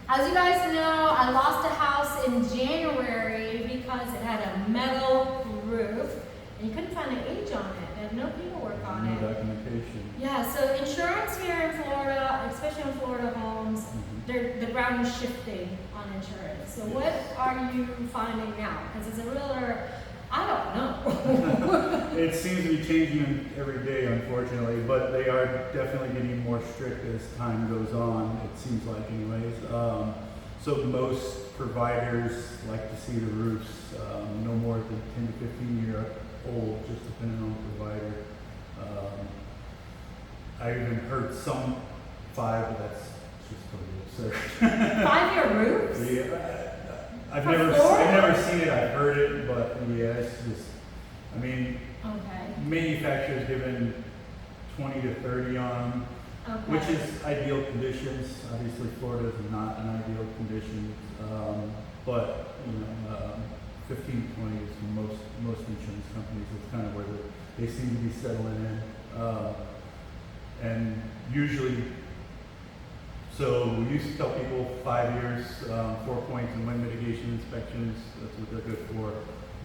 As you guys know, I lost a house in January because it had a metal roof and you couldn't find an age on it. They had no paperwork on it. No documentation. Yeah, so insurance here in Florida, especially in Florida homes, the ground is shifting on insurance. So what are you finding now? Because as a realtor, I don't know. It seems to be changing every day, unfortunately, but they are definitely getting more strict as time goes on, it seems like anyways. So most providers like to see the roofs no more than 10 to 15 year old, just depending on the provider. I even heard some 5, but that's just totally absurd. 5-year roofs? Yeah, I've For never Florida? seen it. I've heard it, but yeah, it's just. I mean, Okay. manufacturers given 20 to 30 on them, Okay. which is ideal conditions. Obviously, Florida is not an ideal condition, but 15 to 20 is for most insurance companies. It's kind of where they seem to be settling in, and usually. So we used to tell people 5 years, 4 points in wind mitigation inspections, that's what they're good for.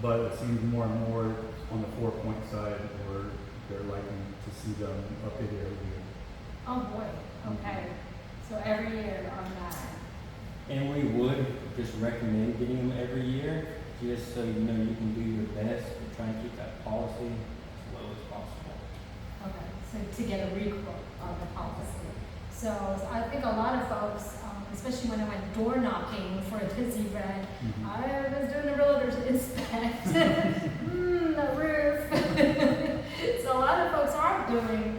But it seems more and more on the 4-point side where they're liking to see them updated every year. Oh boy, okay. So every year on that. And we would just recommend getting them every year, just so you know you can do your best to try and keep that policy as low as possible. Okay, so to get a requote on the policy. So I think a lot of folks, especially when I went door knocking for this event, I was doing a realtor's inspect. The roof. So a lot of folks are doing